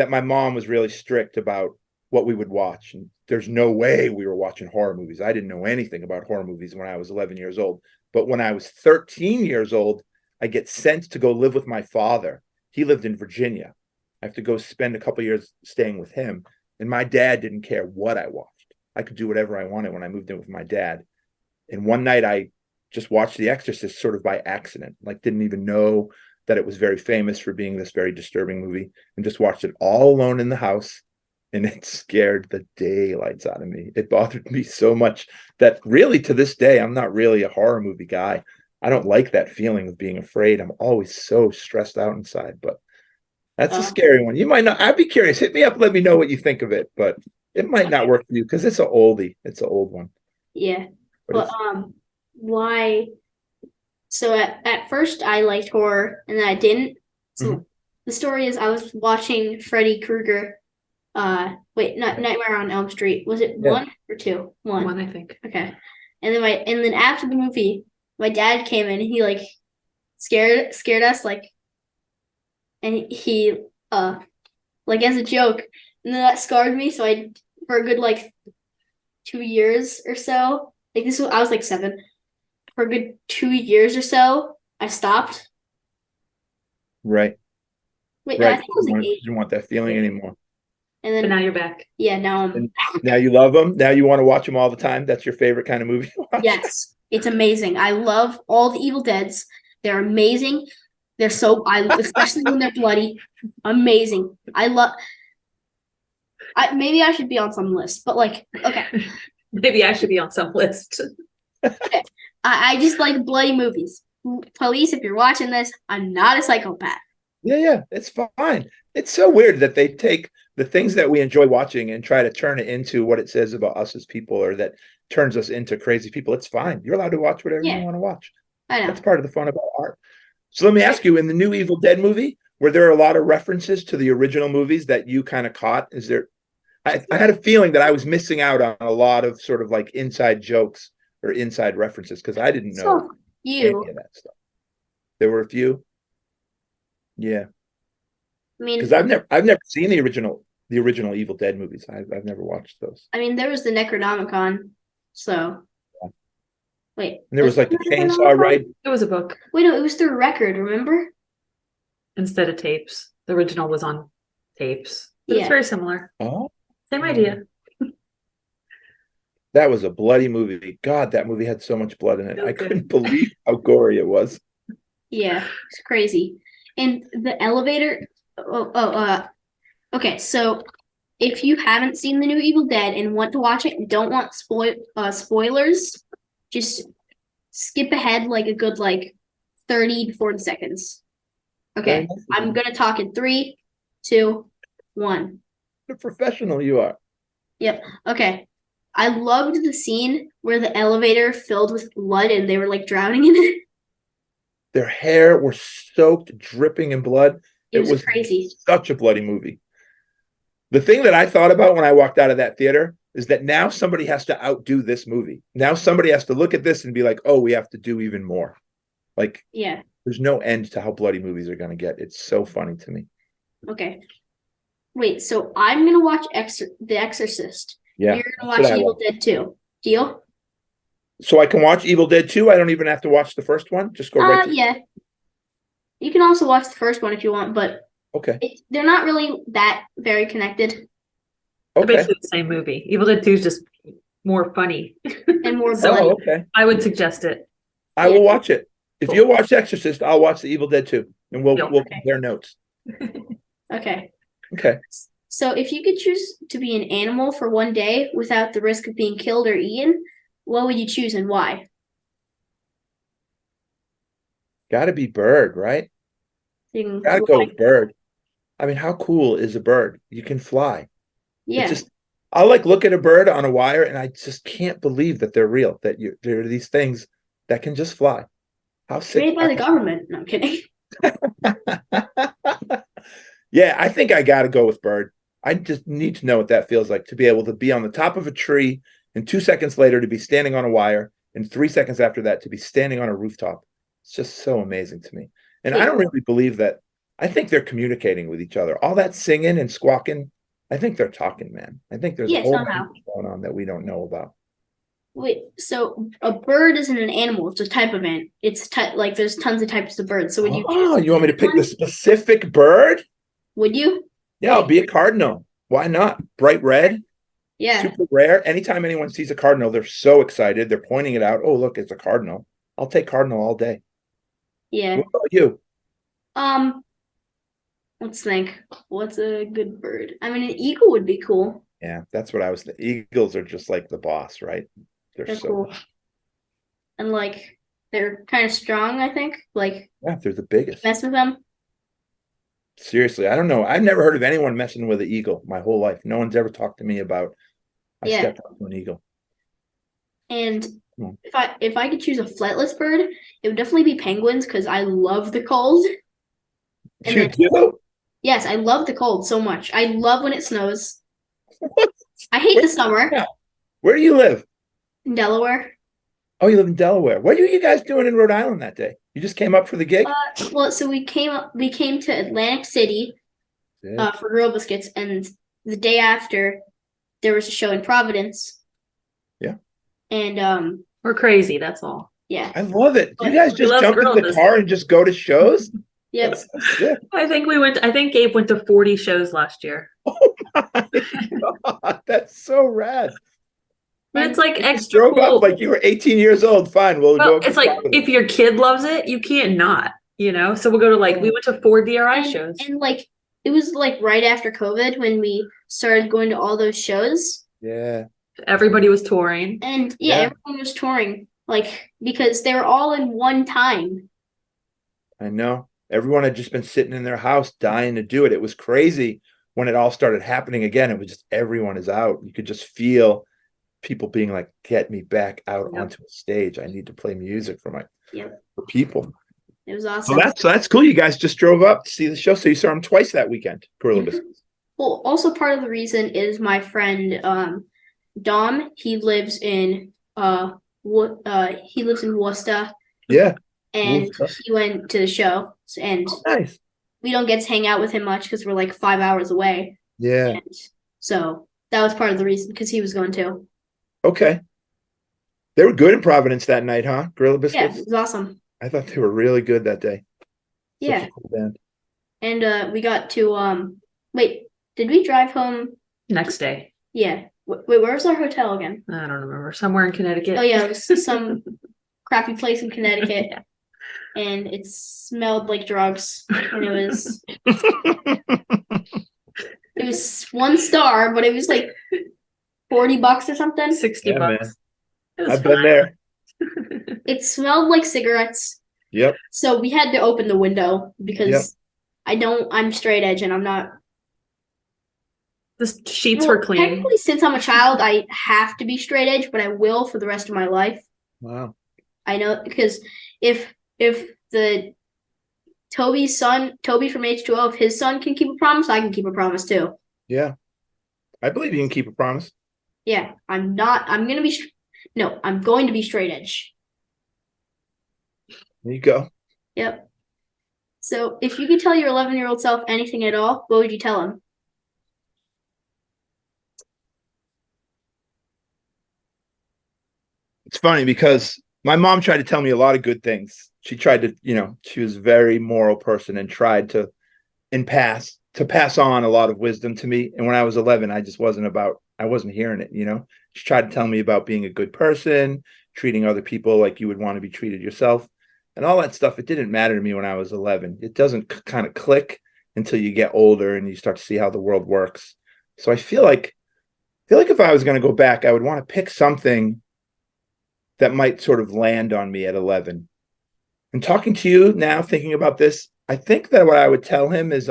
my mom was really strict about what we would watch. And there's no way we were watching horror movies. I didn't know anything about horror movies when I was 11 years old. But when I was 13 years old, I get sent to go live with my father. He lived in Virginia. I have to go spend a couple years staying with him. And my dad didn't care what I watched. I could do whatever I wanted when I moved in with my dad. And one night I just watched The Exorcist sort of by accident, like didn't even know that it was very famous for being this very disturbing movie, and just watched it all alone in the house. And it scared the daylights out of me. It bothered me so much that really to this day, I'm not really a horror movie guy. I don't like that feeling of being afraid. I'm always so stressed out inside, but that's a scary one. You might not, I'd be curious. Hit me up. Let me know what you think of it, but it might not work for you because it's an oldie. It's an old one. Yeah. But But why? So at first I liked horror and then I didn't. So the story is I was watching Freddy Krueger. Nightmare on Elm Street. Was it 1 or 2? 1. One, I think. Okay. And then after the movie, my dad came in and he like scared us like, and he like as a joke, and then that scarred me. So I for a good like 2 years or so, like I was like 7. For a good 2 years or so, I stopped. right. Wait, no, I Right. think it was like 8. You don't want that feeling anymore. And But then now you're back. yeah, now I'm And now you love them. Now you want to watch them all the time. That's your favorite kind of movie to watch. yes, it's amazing. I love all the Evil Deads. They're amazing. They're especially when they're bloody. Amazing. Maybe I should be on some list, but like, okay. Maybe I should be on some list. I just like bloody movies. Police, if you're watching this, I'm not a psychopath. Yeah, it's fine. It's so weird that they take the things that we enjoy watching and try to turn it into what it says about us as people, or that turns us into crazy people. It's fine. You're allowed to watch whatever you want to watch. I know. That's part of the fun about art. So let me ask you, in the new Evil Dead movie, were there a lot of references to the original movies that you kind of caught? Is there? I had a feeling that I was missing out on a lot of sort of like inside jokes or inside references because I didn't know So any you, of that stuff. There were a few. Yeah. I mean, Because I've never seen the original Evil Dead movies. I've never watched those. there was the Necronomicon. So wait, And there was like the there a chainsaw Necronomicon? ride. It was a book Wait, no, it was through record. Remember? instead of tapes. The original was on tapes. But Yeah. it's very similar. Oh, Same idea. that was a bloody movie. God, that movie had so much blood in it. I Okay. couldn't believe how gory it was. Yeah, it's crazy. And the elevator. Okay. So if you haven't seen the new Evil Dead and want to watch it and don't want spoilers, just skip ahead like a good 30 to 40 seconds. Okay, Very nice of I'm you. gonna talk in 3, 2, 1. What a professional you are. Okay. I loved the scene where the elevator filled with blood and they were drowning in it. Their hair were soaked, dripping in blood. It was crazy. Such a bloody movie. The thing that I thought about when I walked out of that theater is that now somebody has to outdo this movie. Now somebody has to look at this and be like, oh, we have to do even more. Like, Yeah. there's no end to how bloody movies are going to get. It's so funny to me. Okay. Wait, so I'm gonna watch The Exorcist. Yeah. You're gonna that's what watch I Evil want. Dead 2. Deal? So I can watch Evil Dead 2. I don't even have to watch the first one. Just go right to Yeah. You can also watch the first one if you want, but Okay. they're not really that very connected They're Okay. basically the same movie. Evil Dead 2 is just more funny. and more So- bloody. Oh, okay. I would suggest it. I will watch it. If Cool. you'll watch Exorcist, I'll watch the Evil Dead 2. And we'll Yep. compare notes. Okay. Okay. So if you could choose to be an animal for one day without the risk of being killed or eaten, what would you choose and why? Gotta be bird, right? You can Gotta go with bird. I mean, how cool is a bird? You can fly. Yeah. It's just, I'll look at a bird on a wire and I just can't believe that they're real, that there are these things that can just fly. How sick. Made by the government. No, I'm kidding. Yeah, I think I gotta go with bird. I just need to know what that feels like to be able to be on the top of a tree and 2 seconds later to be standing on a wire and 3 seconds after that to be standing on a rooftop. It's just so amazing to me. And I don't really believe that. I think they're communicating with each other. All that singing and squawking, I think they're talking, man. I think there's a whole somehow. language going on that we don't know about. Wait, so a bird isn't an animal, it's a type of ant. It's there's tons of types of birds. So would you Oh, choose you want me to pick one? the specific bird? Would you? Yeah, I'll be a cardinal. Why not? Bright red, Yeah. super rare. Anytime anyone sees a cardinal, they're so excited. They're pointing it out. Oh, look, it's a cardinal. I'll take cardinal all day. Yeah. What about you? Let's think. What's a good bird? I mean, an eagle would be cool. Yeah, that's what I was thinking. Eagles are just like the boss, right? They're They're so cool. And they're kind of strong, I think. yeah, they're the biggest. Mess with them. Seriously, I don't know. I've never heard of anyone messing with an eagle my whole life. No one's ever talked to me about I Yeah. stepped up to an eagle. And Hmm. if I could choose a flightless bird, it would definitely be penguins because I love the cold. And You then- do? Yes, I love the cold so much. I love when it snows. What? I hate Where- the summer Yeah. Where do you live? in Delaware. Oh, you live in Delaware. What were you guys doing in Rhode Island that day? You just came up for the gig? Well, so we came to Atlantic City Yeah. for Girl Biscuits, and the day after there was a show in Providence. Yeah. And We're crazy, that's all. yeah. I love it. You But guys we just love jump in girl the business. car and just go to shows? Yep. That's so sick. I think Gabe went to 40 shows last year. Oh my God, that's so rad. But it's like You extra drove cool. up like you were 18 years old. Fine, we'll Well, go. it's like if your kid loves it, you can't not, So we'll go to we went to 4 DRI shows. And it was right after COVID when we started going to all those shows. Yeah. Everybody was touring. And Yeah. everyone was touring, because they were all in one time. I know. Everyone had just been sitting in their house dying to do it. It was crazy when it all started happening again. It was just everyone is out. You could just feel people being like, get me back out Yep. onto a stage. I need to play music for Yep. for people. It was So awesome. that's cool. You guys just drove up to see the show. So you saw him twice that weekend, Gorilla Mhm. Biscuits. Well, also part of the reason is my friend Dom. He lives in Worcester, Yeah. and Wolf. he went to the show. And Oh, nice. we don't get to hang out with him much because we're like 5 hours away. Yeah. And so that was part of the reason because he was going too. Okay. They were good in Providence that night, huh? Gorilla Yeah, Biscuits. it was awesome. I thought they were really good that day. Such Yeah, a cool band. and we got to wait. Did we drive home? Next day. Yeah. Wait, where's our hotel again? I don't remember. Somewhere in Connecticut. Oh yeah, it was some crappy place in Connecticut, Yeah. and it smelled like drugs. And it was 1 star, but it was like $40 or something. 60 Yeah, man. bucks. It was I've been fun. there. It smelled like cigarettes, Yep. so we had to open the window because Yep. I'm straight edge and I'm not. The sheets were clean. Technically, since I'm a child, I have to be straight edge, but I will for the rest of my life. Wow. I know because if the Toby from H2O, if his son can keep a promise, I can keep a promise too. Yeah. I believe you can keep a promise. Yeah, I'm going to be straight edge. There you go. Yep. So if you could tell your 11-year-old self anything at all, what would you tell him? It's funny because my mom tried to tell me a lot of good things. She tried to, she was a very moral person and tried to pass on a lot of wisdom to me. And when I was 11, I wasn't hearing it, She tried to tell me about being a good person, treating other people like you would want to be treated yourself, and all that stuff. It didn't matter to me when I was 11. It doesn't kind of click until you get older and you start to see how the world works. So I feel like if I was going to go back, I would want to pick something that might sort of land on me at 11. And talking to you now, thinking about this, I think that what I would tell him is,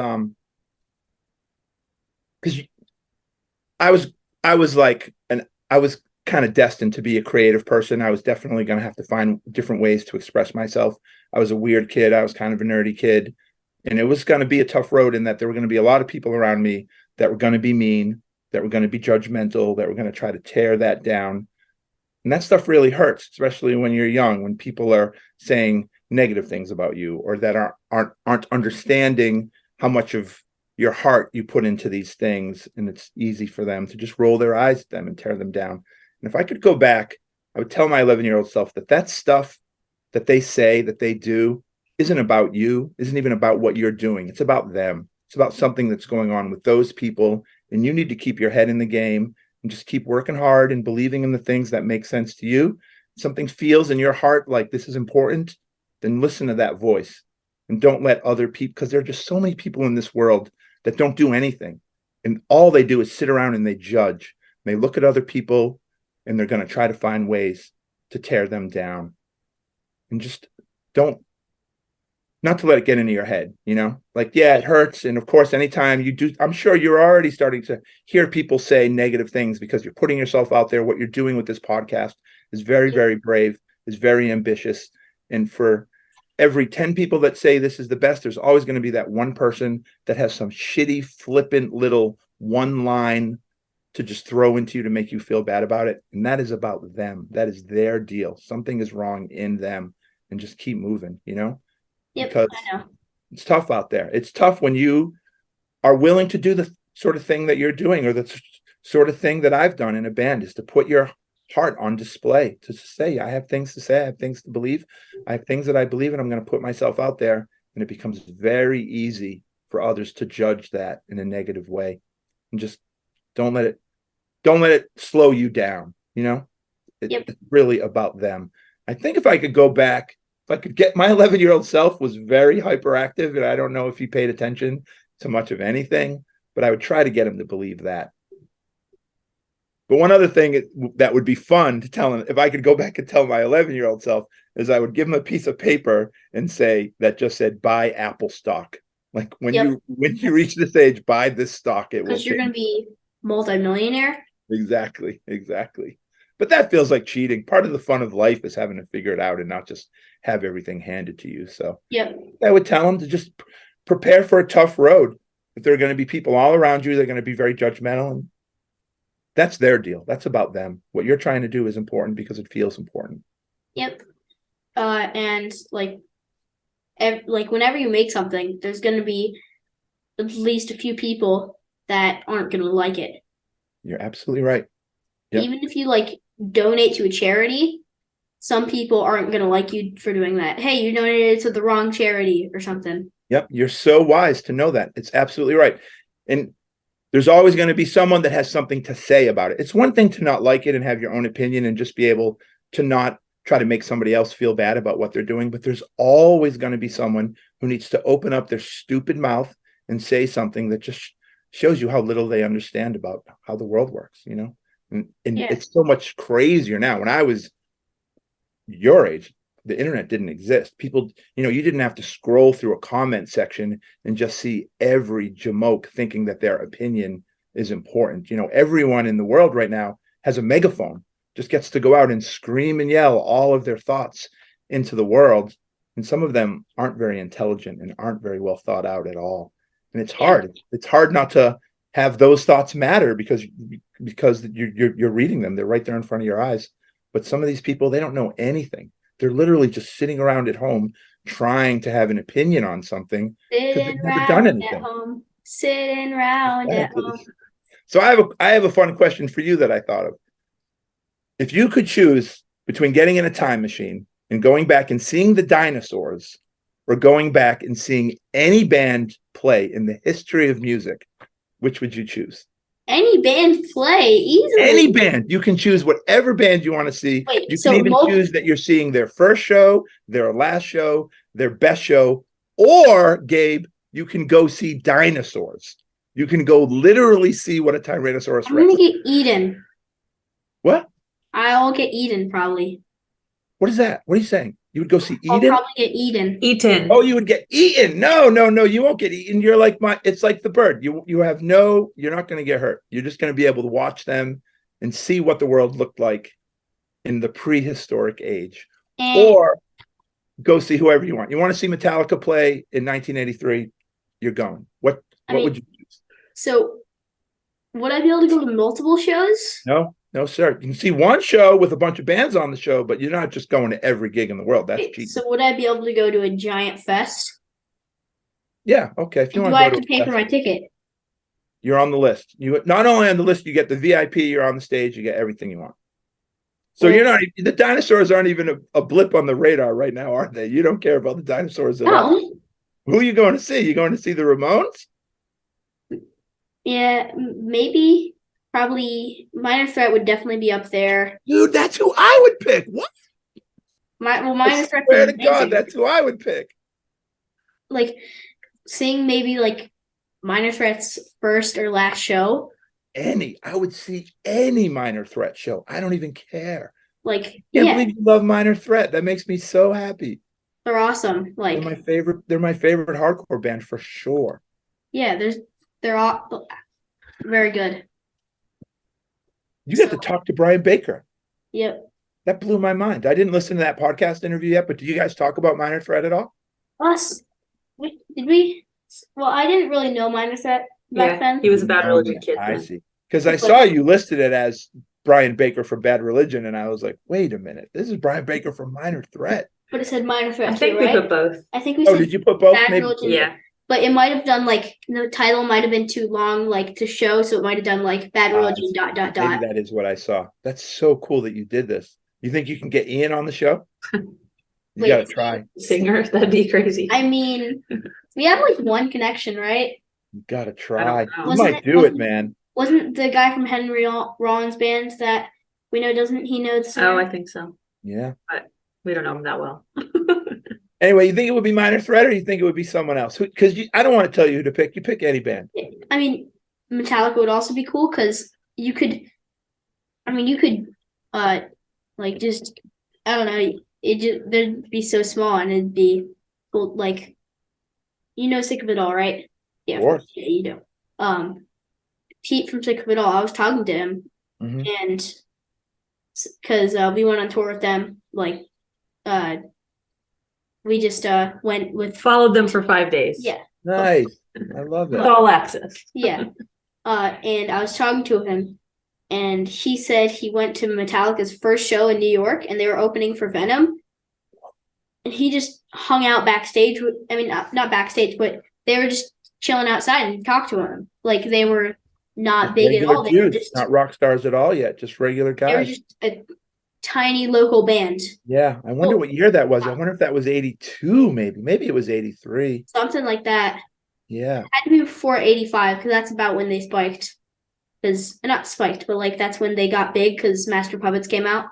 because I was kind of destined to be a creative person. I was definitely going to have to find different ways to express myself. I was a weird kid. I was kind of a nerdy kid, and it was going to be a tough road in that there were going to be a lot of people around me that were going to be mean, that were going to be judgmental, that were going to try to tear that down. And that stuff really hurts, especially when you're young, when people are saying negative things about you or that aren't understanding how much of your heart you put into these things. And it's easy for them to just roll their eyes at them and tear them down. And if I could go back, I would tell my 11-year-old self that stuff that they say, that they do, isn't about you, isn't even about what you're doing. It's about them. It's about something that's going on with those people. And you need to keep your head in the game and just keep working hard and believing in the things that make sense to you. Something feels in your heart like this is important, then listen to that voice and don't let other people, because there are just so many people in this world that don't do anything. And all they do is sit around and they judge. They look at other people and they're going to try to find ways to tear them down. And just not to let it get into your head, like, yeah, it hurts. And of course, anytime you do, I'm sure you're already starting to hear people say negative things because you're putting yourself out there. What you're doing with this podcast is very, very brave, is very ambitious. And for every 10 people that say this is the best, there's always going to be that one person that has some shitty, flippant little one line to just throw into you to make you feel bad about it. And that is about them. That is their deal. Something is wrong in them, and just keep moving, Yep, because I know. it's tough out there. It's tough when you are willing to do the sort of thing that you're doing, or the sort of thing that I've done in a band, is to put your heart on display, to say, I have things to say, I have things to believe, I have things that I believe, and I'm going to put myself out there. And it becomes very easy for others to judge that in a negative way. And just don't let it slow you down. Yep. It's really about them. I think if I could go back, if I could get, my 11-year-old self was very hyperactive, and I don't know if he paid attention to much of anything, but I would try to get him to believe that. But one other thing that would be fun to tell him, if I could go back and tell my 11-year-old self, is I would give him a piece of paper and say, that just said, buy Apple stock. Like when you reach this age, buy this stock. It will, because you're going to be multimillionaire. Exactly. But that feels like cheating. Part of the fun of life is having to figure it out and not just have everything handed to you. So Yep. I would tell them to just prepare for a tough road. If there are going to be people all around you, they're going to be very judgmental, and that's their deal. That's about them. What you're trying to do is important because it feels important. Yep. And like whenever you make something, there's going to be at least a few people that aren't going to like it. You're absolutely right. Yep. Even if you like donate to a charity, some people aren't going to like you for doing that. Hey, you donated to the wrong charity or something. Yep. You're so wise to know that. It's absolutely right. And there's always going to be someone that has something to say about it. It's one thing to not like it and have your own opinion and just be able to not try to make somebody else feel bad about what they're doing. But there's always going to be someone who needs to open up their stupid mouth and say something that just shows you how little they understand about how the world works, you know? And Yeah. It's so much crazier now. When I was your age, the internet didn't exist. People, you didn't have to scroll through a comment section and just see every jamoke thinking that their opinion is important. Everyone in the world right now has a megaphone, just gets to go out and scream and yell all of their thoughts into the world. And some of them aren't very intelligent and aren't very well thought out at all. And it's hard. It's hard not to have those thoughts matter because you're reading them. They're right there in front of your eyes. But some of these people, they don't know anything. They're literally just sitting around at home trying to have an opinion on something because they've never done anything. At home. Sitting around Exactly. at home. So I have a fun question for you that I thought of. If you could choose between getting in a time machine and going back and seeing the dinosaurs, or going back and seeing any band play in the history of music, which would you choose? Any band play easily. Any band. You can choose whatever band you want to see. Wait, you so can even choose that you're seeing their first show, their last show, their best show, or Gabe, you can go see dinosaurs. You can go literally see what a Tyrannosaurus I'm gonna Rex is. get Eden. What? I'll get Eden probably. What is that? What are you saying? You would go see I'll Eden? probably get Eden. Eaten. Oh, you would get eaten. No, you won't get eaten. You're like it's like the bird. You're not going to get hurt. You're just going to be able to watch them and see what the world looked like in the prehistoric age. Or go see whoever you want. You want to see Metallica play in 1983? You're going. What would you choose? So would I be able to go to multiple shows? No, sir. You can see one show with a bunch of bands on the show, but you're not just going to every gig in the world. That's cheap. So would I be able to go to a giant fest? Yeah, okay. If you want do I have to pay for my ticket? You're on the list. You not only on the list, you get the VIP, you're on the stage, you get everything you want. So the dinosaurs aren't even a blip on the radar right now, are they? You don't care about the dinosaurs at all. Who are you going to see? You going to see the Ramones? Yeah, maybe. Probably Minor Threat would definitely be up there. Dude, that's who I would pick. What? Minor Threat. Swear to God, that's who I would pick. Like seeing maybe like Minor Threat's first or last show. I would see any Minor Threat show. I don't even care. Like, I can't believe you love Minor Threat. That makes me so happy. They're awesome. Like they're my favorite hardcore band for sure. Yeah, they're all very good. You got to talk to Brian Baker. Yep. That blew my mind. I didn't listen to that podcast interview yet, but do you guys talk about Minor Threat at all? Did we? Well, I didn't really know Minor Threat back then. He was a Bad Religion kid. I see. Because I saw you listed it as Brian Baker from Bad Religion, and I was like, wait a minute. This is Brian Baker from Minor Threat. But it said Minor Threat. I think we put both. I think we said did you put both? Bad Maybe. Religion. Yeah. But it might have done like the title might have been too long, like to show, so it might have done like Bad Religion ... Maybe that is what I saw. That's so cool that you did this. You think you can get Ian on the show? You gotta try. Singer, that'd be crazy. I mean, we have like one connection, right? You gotta try. You Wasn't do it, man. Wasn't the guy from Henry Rollins' band that we know? Doesn't he know the song? Oh, I think so. Yeah. But we don't know him that well. Anyway, you think it would be Minor Threat, or you think it would be someone else? Because I don't want to tell you who to pick. You pick any band. I mean, Metallica would also be cool because you could, like just, I don't know, they'd be so small and it'd be cool. Like, Sick of It All, right? Yeah, of course. Yeah, you do. Pete from Sick of It All, I was talking to him, and because we went on tour with them, like, we just went with Followed them for 5 days. yeah. Nice. I love With it. all access. Yeah. And I was talking to him, and he said he went to Metallica's first show in New York, and they were opening for Venom. And he just hung out backstage. I mean, not backstage, but they were just chilling outside and talked to him. Like they were not big at Regular all. They were dudes, just not rock stars at all yet, just regular they were guys. just a tiny local band. Yeah, I wonder Well, what year that was. I wonder if that was 82, maybe. Maybe it was 83. Something like that. Yeah. It had to be before 85 because that's about when they spiked. Because not spiked, but like that's when they got big because Master Puppets came out.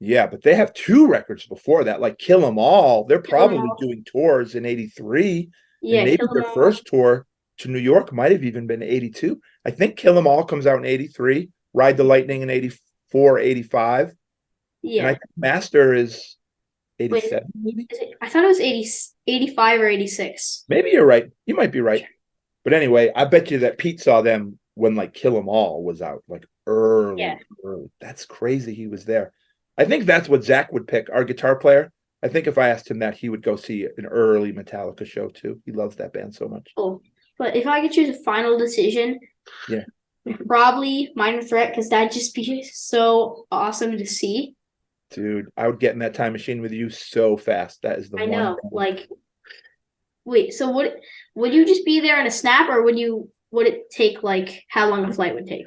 Yeah, but they have 2 records before that, like Kill 'Em All. They're Kill 'Em probably All. doing tours in 83. Yeah, And maybe Kill 'Em their All. first tour to New York might have even been 82. I think Kill 'Em All comes out in 83, Ride the Lightning in 84, 85. Yeah. And I think Master is Wait, 87, maybe? I thought it was 85 or 86. Maybe you're right. You might be right. But anyway, I bet you that Pete saw them when like Kill 'Em All was out, like early, Yeah. early. That's crazy he was there. I think that's what Zach would pick, our guitar player. I think if I asked him that, he would go see an early Metallica show too. He loves that band so much. Oh, but if I could choose a final decision, Yeah. probably Minor Threat because that'd just be so awesome to see. Dude, I would get in that time machine with you so fast. That is the I one know. thing. Like, wait. So would you just be there in a snap, or would it take like how long a flight would take?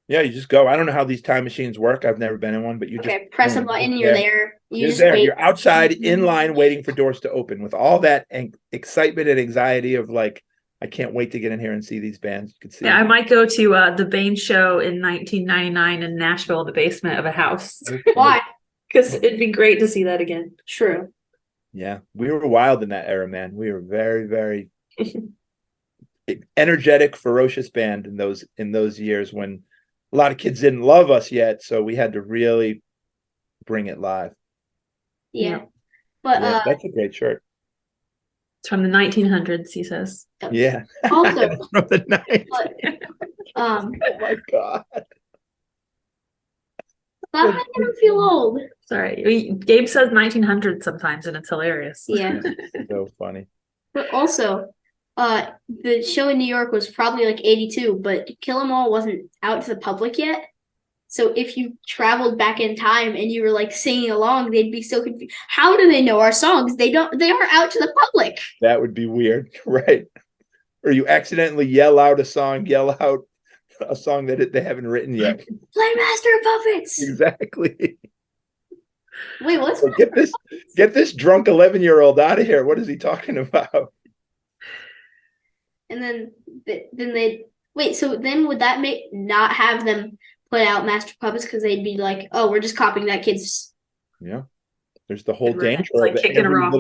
Yeah, you just go. I don't know how these time machines work. I've never been in one, but you just Press a boom, button, you're you're there. there. You You're just there. wait. You're outside in line waiting for doors to open with all that excitement and anxiety of like, I can't wait to get in here and see these bands. You could see. Yeah, I might go to the BANE show in 1999 in Nashville, the basement of a house. Why? Because it'd be great to see that again. True. Yeah, we were wild in that era, man. We were very, very energetic, ferocious band in those years when a lot of kids didn't love us yet, so we had to really bring it live. Yeah. But Yeah, that's a great shirt. It's from the 1900s, he says. Yeah. also, From the night. but, Oh my God. stop making him feel old. Sorry. Gabe says 1900s sometimes, and it's hilarious. Yeah. So funny. But also, the show in New York was probably like 82, but Kill 'Em All wasn't out to the public yet. So if you traveled back in time and you were like singing along, they'd be so confused. How do they know our songs? They aren't out to the public. That would be weird, right? Or you accidentally yell out a song that they haven't written yet. Play Master of Puppets. Exactly. Wait, what's So get this drunk 11-year-old out of here. What is he talking about? And then they wait. So then would that make not have them put out Master of Puppets because they'd be like, oh, we're just copying that kid's. Yeah. There's the whole Right. danger It's like of it. kicking a rock.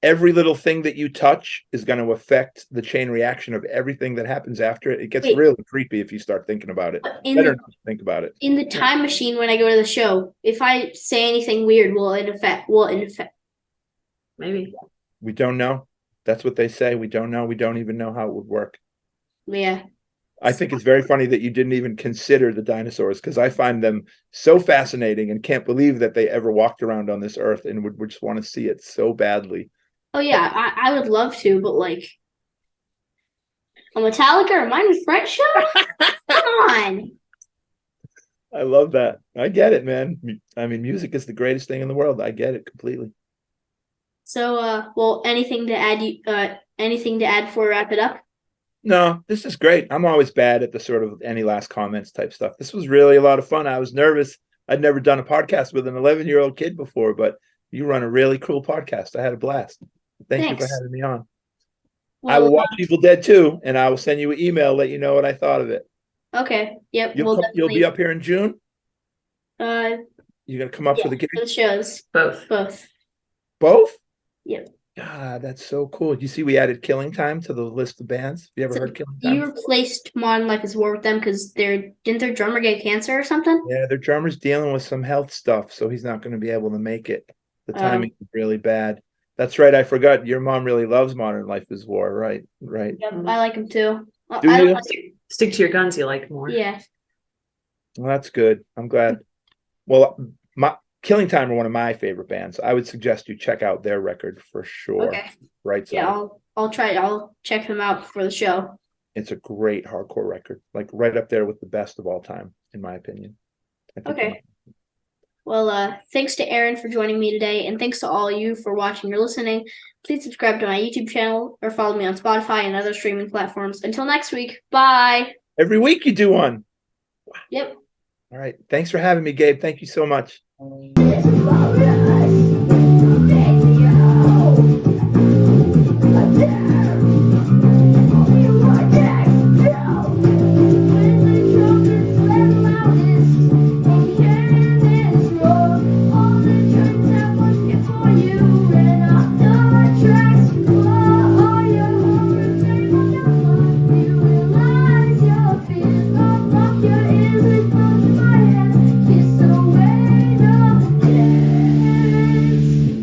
Every little thing that you touch is going to affect the chain reaction of everything that happens after it. It gets Wait. really creepy if you start thinking about it. Better not to think about it. In the time machine when I go to the show, if I say anything weird, will it affect? Maybe. We don't know. That's what they say. We don't know. We don't even know how it would work. Yeah. I think it's very funny that you didn't even consider the dinosaurs because I find them so fascinating and can't believe that they ever walked around on this earth and would just want to see it so badly. Oh yeah, I would love to, but like a Metallica or Minor Threat show? Come on. I love that. I get it, man. I mean, music is the greatest thing in the world. I get it completely. So well, anything to add before we wrap it up? No, this is great. I'm always bad at the sort of any last comments type stuff. This was really a lot of fun. I was nervous. I'd never done a podcast with an 11-year-old kid before, but you run a really cool podcast. I had a blast. Thank you for having me on. I will watch Evil Dead 2, and I will send you an email, let you know what I thought of it. Okay. Yep. You'll be up here in June? You're gonna come up for the gig? For the shows. Both. Both? Yep. God, that's so cool. You see, we added Killing Time to the list of bands. Have you ever heard Killing Time? You replaced Modern Life is War with them because didn't their drummer get cancer or something? Yeah, their drummer's dealing with some health stuff, so he's not going to be able to make it. The timing is really bad. That's right. I forgot. Your mom really loves Modern Life is War, right? Right. Yep, I like them too. Do I you? like Stick to your guns you like more. Yeah. Well, that's good. I'm glad. Well, Killing Time are one of my favorite bands. I would suggest you check out their record for sure. Okay. Right. Yeah, Side. I'll try. I'll check them out before the show. It's a great hardcore record, like right up there with the best of all time, in my opinion. I think Okay. Well, thanks to Aaron for joining me today, and thanks to all of you for watching or listening. Please subscribe to my YouTube channel or follow me on Spotify and other streaming platforms. Until next week, bye. Every week you do one. Yep. All right. Thanks for having me, Gabe. Thank you so much.